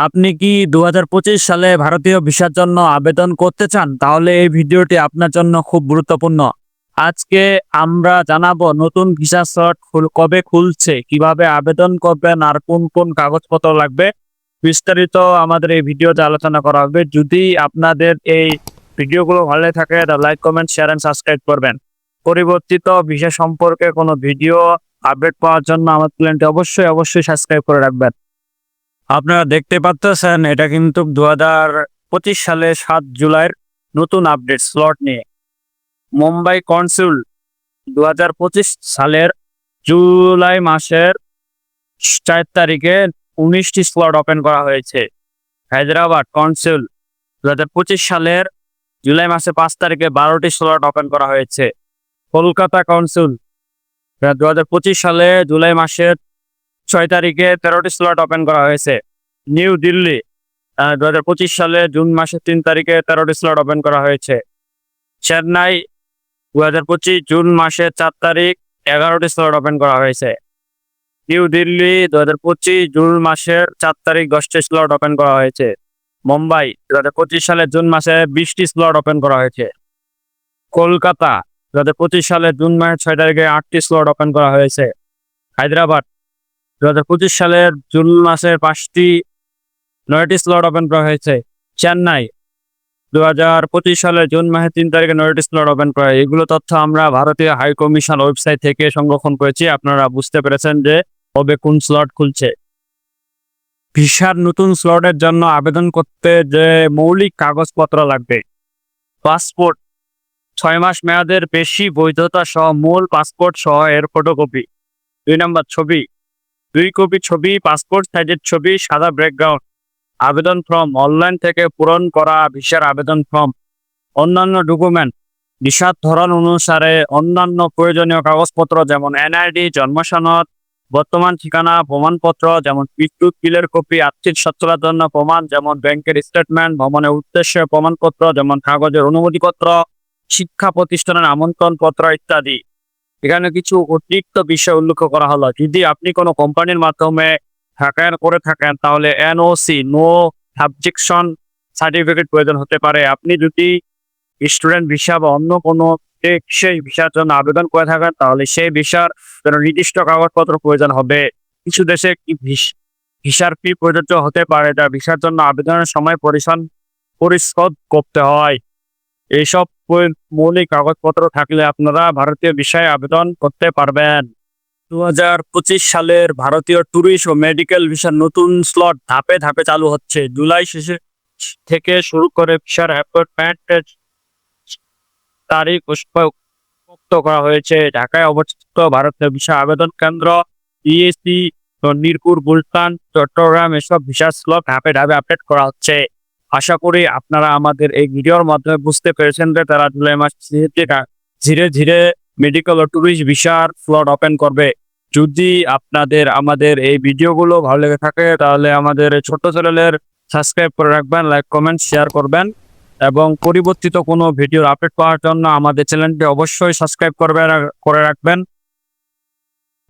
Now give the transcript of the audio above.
আপনি কি 2025 সালে ভারতীয় ভিসার জন্য আবেদন করতে চান? তাহলে এই ভিডিওটি আপনার জন্য খুব গুরুত্বপূর্ণ। আজকে আমরা জানাবো নতুন ভিসা স্লট কবে খুলছে, কিভাবে আবেদন করবেন আর কোন কোন কাগজপত্র লাগবে। বিস্তারিত আমাদের এই ভিডিওতে আলোচনা করা হবে। যদি আপনাদের এই ভিডিওগুলো ভালো থাকে তাহলে like, comment, share and subscribe করবেন। পরিবর্তিত ভিসা সম্পর্কে কোনো ভিডিও আপডেট পাওয়ার জন্য আমার চ্যানেলটি অবশ্যই সাবস্ক্রাইব করে রাখবেন। আপনারা দেখতে পাচ্ছেন এটা কিন্তু 2025 সালে 7 জুলাইয়ের নতুন আপডেট স্লট নিয়ে। মুম্বাই কনসুল 2025 সালের জুলাই মাসের 4 তারিখে 19টি স্লট ওপেন করা হয়েছে। হায়দ্রাবাদ কনসুল 2025 সালের জুলাই মাসের 5 তারিখে 12টি স্লট ওপেন করা হয়েছে। কলকাতা কনসুল 2025 সালে জুলাই মাসের 6 তারিখে 13টি স্লট ওপেন করা হয়েছে। নিউ দিল্লি 2025 সালে জুন মাসের 3 তারিখে 13টি স্লট ওপেন করা হয়েছে। চেন্নাই 2025 জুন মাসের 4 তারিখ 11টি স্লট ওপেন করা হয়েছে। নিউ দিল্লি 2025 জুন মাসের 4 তারিখ 10টি স্লট ওপেন করা হয়েছে। মুম্বাই 2025 সালে জুন মাসে 20টি স্লট ওপেন করা হয়েছে। কলকাতা 2025 সালে জুন মাসের 6 তারিখে 8টি স্লট ওপেন করা হয়েছে। হায়দ্রাবাদ 2025 সালের জুন মাসের 9টি স্লট ওপেন করা হয়েছে। চেন্নাই 2025 সালের জুন মাসের 3 তারিখে 9টি স্লট ওপেন করা হয়। এগুলো তথ্য আমরা ভারতীয় হাই কমিশন ওয়েবসাইট থেকে সংরক্ষণ করেছি। আপনারা বুঝতে পেরেছেন যে কবে কোন স্লট খুলছে। ভিসার নতুন স্লটের জন্য আবেদন করতে যে মৌলিক কাগজপত্র লাগবে: পাসপোর্ট 6 মাস মেয়াদের বেশি বৈধতা সহ মূল পাসপোর্ট সহ এর ফটোকপি। 2 নম্বর ছবি, 2 কপি ছবি, পাসপোর্ট সাইজের ছবি, সাদা ব্যাকগ্রাউন্ড। আবেদন ফর্ম অনলাইন থেকে পূরণ করা ভিসার আবেদন ফর্ম। অন্যান্য ডকুমেন্ট ভিসার ধরন অনুসারে অন্যান্য প্রয়োজনীয় কাগজপত্র যেমন এনআইডি, জন্ম সনদ, বর্তমান ঠিকানা প্রমাণপত্র যেমন বিদ্যুৎ বিলের কপি, আর্থিক সচ্ছলতার জন্য প্রমাণ যেমন ব্যাংকের স্টেটমেন্ট, ভ্রমণের উদ্দেশ্যে প্রমাণপত্র যেমন কাগজের অনুমতিপত্র, শিক্ষা প্রতিষ্ঠানের আমন্ত্রণ পত্র ইত্যাদি। এখানে কিছু অতিরিক্ত বিষয় উল্লেখ করা হলো। যদি আপনি কোনো কোম্পানির মাধ্যমে করে থাকেন তাহলে এনওসি, নো সাবজেকশন সার্টিফিকেট প্রয়োজন হতে পারে। আপনি যদি স্টুডেন্ট ভিসা বা অন্য কোনো সেই ভিসার জন্য আবেদন করে থাকেন তাহলে সেই ভিসার জন্য নির্দিষ্ট কাগজপত্র প্রয়োজন হবে। কিছু দেশে ভিসার ফি প্রযোজ্য হতে পারে যা ভিসার জন্য আবেদনের সময় পরিশোধ করতে হয়। এইসব মৌলিক কাগজপত্র থাকলে আপনারা ভারতীয় ভিসায় আবেদন করতে পারবেন। 2025 সালের ভারতীয় ট্যুরিস্ট ও মেডিকেল ভিসার নতুন স্লট ধাপে ধাপে চালু হচ্ছে। জুলাই শেষে থেকে শুরু করে ভিসার অ্যাপয়েন্টমেন্টের তারিখ মুক্ত করা হয়েছে। ঢাকায় অবস্থিত ভারতীয় ভিসা আবেদন কেন্দ্র ইএসি, মিরপুর, গুলশান, চট্টগ্রাম এসব ভিসা স্লট ধাপে ধাপে আপডেট করা হচ্ছে। আশা করি আপনারা আমাদের এই ভিডিওর মাধ্যমে বুঝতে পেরেছেন যে তারা জুলাই মাস ধীরে ধীরে মেডিকেল ও ট্যুরিস্ট ভিসার স্লট ওপেন করবে। যদি আপনাদের আমাদের এই ভিডিওগুলো ভালো লেগে থাকে তাহলে আমাদের ছোট্ট চ্যানেলের সাবস্ক্রাইব করে রাখবেন, লাইক, কমেন্ট, শেয়ার করবেন এবং পরিবর্তিত কোনো ভিডিওর আপডেট পাওয়ার জন্য আমাদের চ্যানেলটি অবশ্যই সাবস্ক্রাইব করে রাখবেন।